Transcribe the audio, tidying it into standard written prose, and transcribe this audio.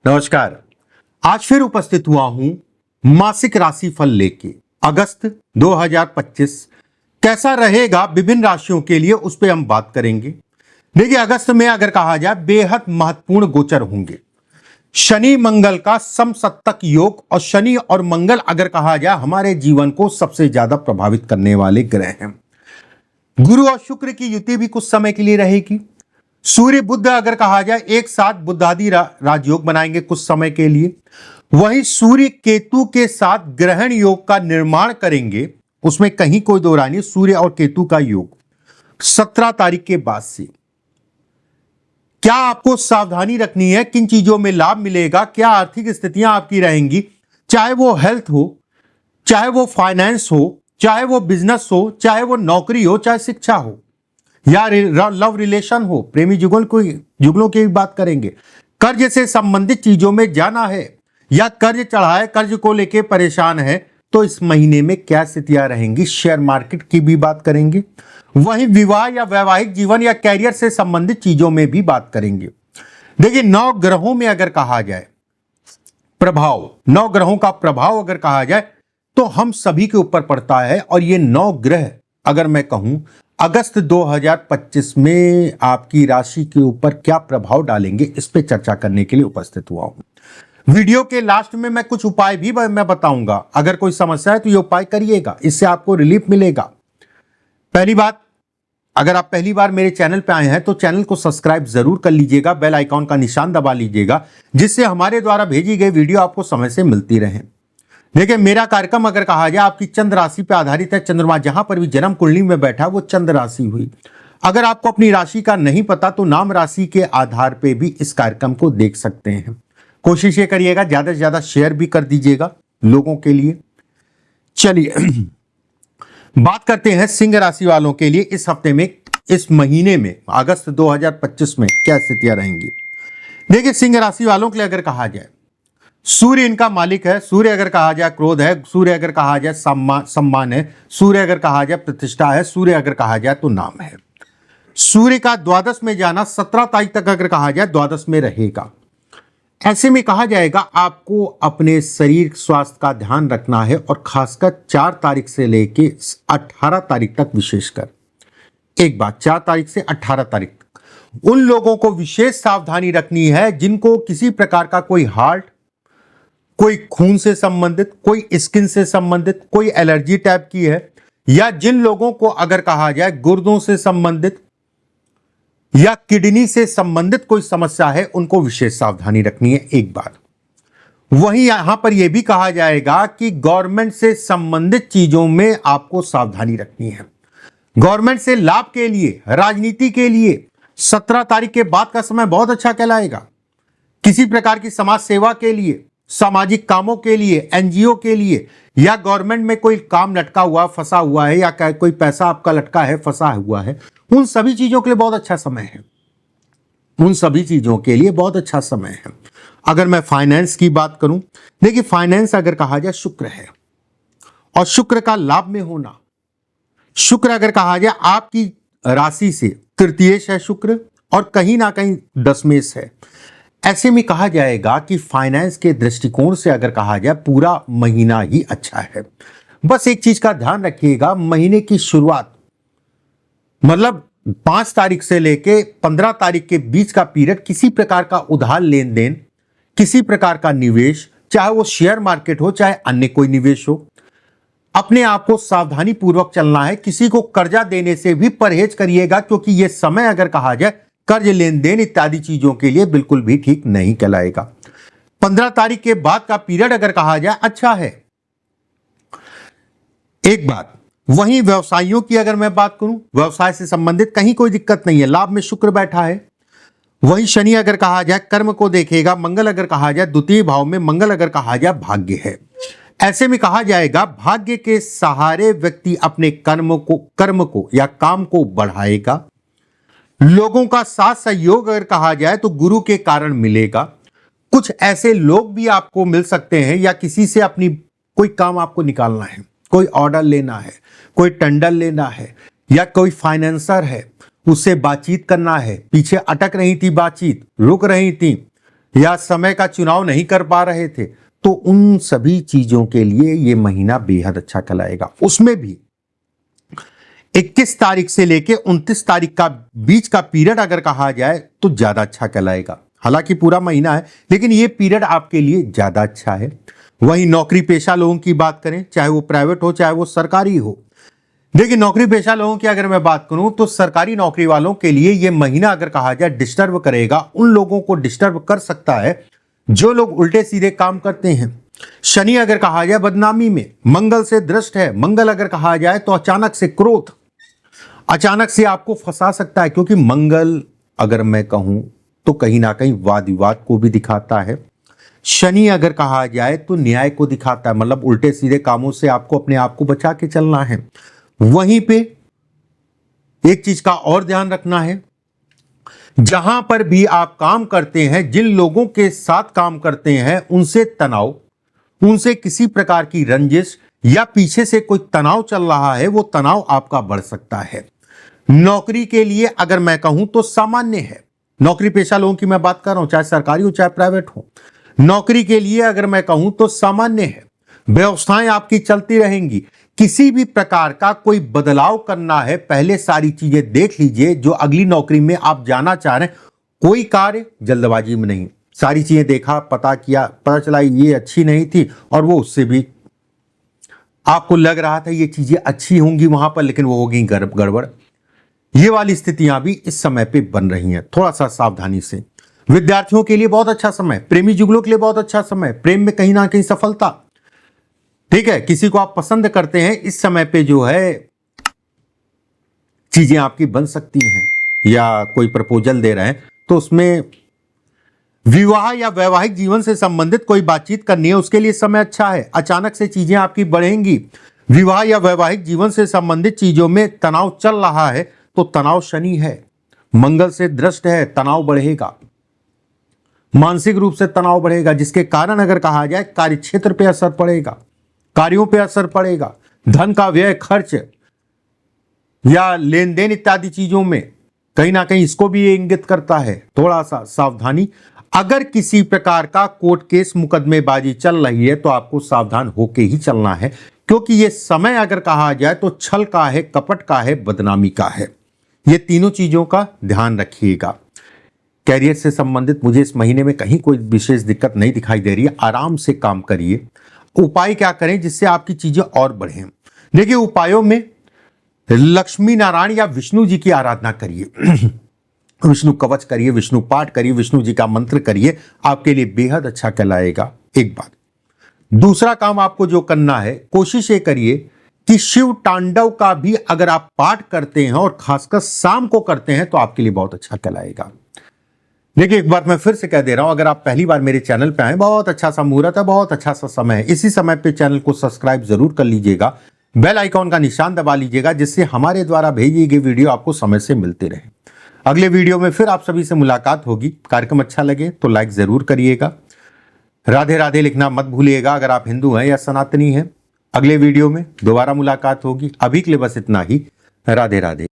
नमस्कार। आज फिर उपस्थित हुआ हूं मासिक राशि फल लेके। अगस्त 2025 कैसा रहेगा विभिन्न राशियों के लिए, उस पर हम बात करेंगे। देखिए, अगस्त में अगर कहा जाए बेहद महत्वपूर्ण गोचर होंगे। शनि मंगल का समसप्तक योग, और शनि और मंगल अगर कहा जाए हमारे जीवन को सबसे ज्यादा प्रभावित करने वाले ग्रह हैं। गुरु और शुक्र की युति भी कुछ समय के लिए रहेगी। सूर्य बुध अगर कहा जाए एक साथ बुधादि राजयोग बनाएंगे कुछ समय के लिए। वहीं सूर्य केतु के साथ ग्रहण योग का निर्माण करेंगे, उसमें कहीं कोई दो राय नहीं। सूर्य और केतु का योग 17 तारीख के बाद से। क्या आपको सावधानी रखनी है, किन चीजों में लाभ मिलेगा, क्या आर्थिक स्थितियां आपकी रहेंगी, चाहे वो हेल्थ हो, चाहे वो फाइनेंस हो, चाहे वो बिजनेस हो, चाहे वो नौकरी हो, चाहे शिक्षा हो, या लव रिलेशन हो, प्रेमी जुगलों की भी बात करेंगे। कर्ज से संबंधित चीजों में जाना है या कर्ज चढ़ाए, कर्ज को लेके परेशान है, तो इस महीने में क्या स्थितियां रहेंगी, शेयर मार्केट की भी बात करेंगे। वहीं विवाह या वैवाहिक जीवन या कैरियर से संबंधित चीजों में भी बात करेंगे। देखिए, 9 ग्रहों में अगर कहा जाए प्रभाव, 9 ग्रहों का प्रभाव अगर कहा जाए तो हम सभी के ऊपर पड़ता है। और ये 9 ग्रह अगर मैं कहूं अगस्त 2025 में आपकी राशि के ऊपर क्या प्रभाव डालेंगे, इस पे चर्चा करने के लिए उपस्थित हुआ हूं। वीडियो के लास्ट में मैं कुछ उपाय भी मैं बताऊंगा। अगर कोई समस्या है तो ये उपाय करिएगा, इससे आपको रिलीफ मिलेगा। पहली बात, अगर आप पहली बार मेरे चैनल पे आए हैं तो चैनल को सब्सक्राइब जरूर कर लीजिएगा, बेल आइकॉन का निशान दबा लीजिएगा, जिससे हमारे द्वारा भेजी गई वीडियो आपको समय से मिलती रहे। देखिए, मेरा कार्यक्रम अगर कहा जाए आपकी चंद्र राशि पर आधारित है। चंद्रमा जहां पर भी जन्म कुंडली में बैठा वो चंद्र राशि हुई। अगर आपको अपनी राशि का नहीं पता तो नाम राशि के आधार पे भी इस कार्यक्रम को देख सकते हैं। कोशिश ये करिएगा ज्यादा से ज्यादा शेयर भी कर दीजिएगा लोगों के लिए। चलिए बात करते हैं सिंह राशि वालों के लिए इस हफ्ते में, इस महीने में, अगस्त 2025 में क्या स्थितियां रहेंगी। देखिए, सिंह राशि वालों के लिए अगर कहा जाए, सूर्य इनका मालिक है। सूर्य अगर कहा जाए क्रोध है, सूर्य अगर कहा जाए सम्मान है, सूर्य अगर कहा जाए प्रतिष्ठा है, सूर्य अगर कहा जाए तो नाम है। सूर्य का द्वादश में जाना 17 तारीख तक अगर कहा जाए द्वादश में रहेगा। ऐसे में कहा जाएगा आपको अपने शरीर स्वास्थ्य का ध्यान रखना है, और खासकर 4 तारीख से लेके 18 तारीख तक, विशेषकर एक बात, 4 तारीख से 18 तारीख तक उन लोगों को विशेष सावधानी रखनी है जिनको किसी प्रकार का कोई हार्ट, कोई खून से संबंधित, कोई स्किन से संबंधित, कोई एलर्जी टाइप की है, या जिन लोगों को अगर कहा जाए गुर्दों से संबंधित या किडनी से संबंधित कोई समस्या है, उनको विशेष सावधानी रखनी है। एक बात वहीं यहां पर यह भी कहा जाएगा कि गवर्नमेंट से संबंधित चीजों में आपको सावधानी रखनी है। गवर्नमेंट से लाभ के लिए, राजनीति के लिए 17 तारीख के बाद का समय बहुत अच्छा कहलाएगा। किसी प्रकार की समाज सेवा के लिए, सामाजिक कामों के लिए, एनजीओ के लिए, या गवर्नमेंट में कोई काम लटका हुआ फंसा हुआ है, या कोई पैसा आपका लटका है फंसा हुआ है, उन सभी चीजों के लिए बहुत अच्छा समय है। उन सभी चीजों के लिए बहुत अच्छा समय है। अगर मैं फाइनेंस की बात करूं, देखिए फाइनेंस अगर कहा जाए शुक्र है, और शुक्र का लाभ में होना, शुक्र अगर कहा जाए आपकी राशि से तृतीयेश है शुक्र, और कहीं ना कहीं दशमेश है। ऐसे में कहा जाएगा कि फाइनेंस के दृष्टिकोण से अगर कहा जाए पूरा महीना ही अच्छा है। बस एक चीज का ध्यान रखिएगा, महीने की शुरुआत मतलब 5 तारीख से लेके 15 तारीख के बीच का पीरियड, किसी प्रकार का उधार लेन देन, किसी प्रकार का निवेश, चाहे वो शेयर मार्केट हो चाहे अन्य कोई निवेश हो, अपने आप को सावधानी पूर्वक चलना है। किसी को कर्जा देने से भी परहेज करिएगा, क्योंकि यह समय अगर कहा जाए कर्ज लेन देन इत्यादि चीजों के लिए बिल्कुल भी ठीक नहीं कहलाएगा। 15 तारीख के बाद का पीरियड अगर कहा जाए अच्छा है। एक बात, वहीं व्यवसायियों की अगर मैं बात करूं, व्यवसाय से संबंधित कहीं कोई दिक्कत नहीं है, लाभ में शुक्र बैठा है। वहीं शनि अगर कहा जाए कर्म को देखेगा, मंगल अगर कहा जाए द्वितीय भाव में, मंगल अगर कहा जाए भाग्य है। ऐसे में कहा जाएगा भाग्य के सहारे व्यक्ति अपने कर्म को या काम को बढ़ाएगा। लोगों का साथ सहयोग अगर कहा जाए तो गुरु के कारण मिलेगा। कुछ ऐसे लोग भी आपको मिल सकते हैं, या किसी से अपनी कोई काम आपको निकालना है, कोई ऑर्डर लेना है, कोई टेंडर लेना है, या कोई फाइनेंसर है उससे बातचीत करना है, पीछे अटक रही थी बातचीत, रुक रही थी, या समय का चुनाव नहीं कर पा रहे थे, तो उन सभी चीजों के लिए ये महीना बेहद अच्छा कहलाएगा। उसमें भी 21 तारीख से लेके 29 तारीख का बीच का पीरियड अगर कहा जाए तो ज्यादा अच्छा कहलाएगा। हालांकि पूरा महीना है, लेकिन ये पीरियड आपके लिए ज्यादा अच्छा है। वहीं नौकरी पेशा लोगों की बात करें, चाहे वो प्राइवेट हो चाहे वो सरकारी हो, देखिए नौकरी पेशा लोगों की अगर मैं बात करूं तो सरकारी नौकरी वालों के लिए ये महीना अगर कहा जाए डिस्टर्ब करेगा। उन लोगों को डिस्टर्ब कर सकता है जो लोग उल्टे सीधे काम करते हैं। शनि अगर कहा जाए बदनामी में, मंगल से दृष्ट है। मंगल अगर कहा जाए तो अचानक से क्रोध, अचानक से आपको फंसा सकता है, क्योंकि मंगल अगर मैं कहूं तो कहीं ना कहीं वाद विवाद को भी दिखाता है। शनि अगर कहा जाए तो न्याय को दिखाता है, मतलब उल्टे सीधे कामों से आपको अपने आप को बचा के चलना है। वहीं पे एक चीज का और ध्यान रखना है, जहां पर भी आप काम करते हैं, जिन लोगों के साथ काम करते हैं, उनसे तनाव, उनसे किसी प्रकार की रंजिश या पीछे से कोई तनाव चल रहा है, वो तनाव आपका बढ़ सकता है। नौकरी के लिए अगर मैं कहूं तो सामान्य है। नौकरी पेशा लोगों की मैं बात कर रहा हूं, चाहे सरकारी हो चाहे प्राइवेट हो। नौकरी के लिए अगर मैं कहूं तो सामान्य है। व्यवस्थाएं आपकी चलती रहेंगी। किसी भी प्रकार का कोई बदलाव करना है, पहले सारी चीजें देख लीजिए जो अगली नौकरी में आप जाना चाह रहे हैं। कोई कार्य जल्दबाजी में नहीं, सारी चीजें देखा, पता किया, पता चला ये अच्छी नहीं थी और वो उससे भी आपको लग रहा था ये चीजें अच्छी होंगी वहां पर, लेकिन वो होगी गड़बड़। ये वाली स्थितियां भी इस समय पे बन रही हैं, थोड़ा सा सावधानी से। विद्यार्थियों के लिए बहुत अच्छा समय, प्रेमी जुगलों के लिए बहुत अच्छा समय, प्रेम में कहीं ना कहीं सफलता, ठीक है। किसी को आप पसंद करते हैं, इस समय पे जो है चीजें आपकी बन सकती हैं, या कोई प्रपोजल दे रहे हैं तो उसमें विवाह या वैवाहिक जीवन से संबंधित कोई बातचीत करनी है, उसके लिए समय अच्छा है। अचानक से चीजें आपकी बढ़ेंगी। विवाह या वैवाहिक जीवन से संबंधित चीजों में तनाव चल रहा है तो तनाव शनि है, मंगल से दृष्ट है, तनाव बढ़ेगा, मानसिक रूप से तनाव बढ़ेगा, जिसके कारण अगर कहा जाए कार्य क्षेत्र पे असर पड़ेगा, कार्यों पे असर पड़ेगा। धन का व्यय, खर्च या लेन देन इत्यादि चीजों में कहीं ना कहीं इसको भी ये इंगित करता है। थोड़ा सा सावधानी। अगर किसी प्रकार का कोर्ट केस मुकदमेबाजी चल रही है तो आपको सावधान होके ही चलना है, क्योंकि ये समय अगर कहा जाए तो छल का है, कपट का है, बदनामी का है। ये तीनों चीजों का ध्यान रखिएगा। कैरियर से संबंधित मुझे इस महीने में कहीं कोई विशेष दिक्कत नहीं दिखाई दे रही है। आराम से काम करिए। उपाय क्या करें जिससे आपकी चीजें और बढ़ें? देखिए, उपायों में लक्ष्मी नारायण या विष्णु जी की आराधना करिए। विष्णु कवच करिए, विष्णु पाठ करिए, विष्णु जी का मंत्र करिए, आपके लिए बेहद अच्छा कहलाएगा। एक बात। दूसरा काम आपको जो करना है, कोशिश ये करिए कि शिव तांडव का भी अगर आप पाठ करते हैं और खासकर शाम को करते हैं तो आपके लिए बहुत अच्छा कहलाएगा। देखिए, एक बार मैं फिर से कह दे रहा हूं, अगर आप पहली बार मेरे चैनल पे आए, बहुत अच्छा सा मुहूर्त है, बहुत अच्छा सा समय है। इसी समय पे चैनल को सब्सक्राइब जरूर कर लीजिएगा, बेल आइकॉन का निशान दबा लीजिएगा, जिससे हमारे द्वारा भेजी गई वीडियो आपको समय से मिलती रहे। अगले वीडियो में फिर आप सभी से मुलाकात होगी। कार्यक्रम अच्छा लगे तो लाइक जरूर करिएगा। राधे राधे लिखना मत भूलिएगा अगर आप हिंदू हैं या सनातनी हैं। अगले वीडियो में दोबारा मुलाकात होगी। अभी के लिए बस इतना ही। राधे राधे।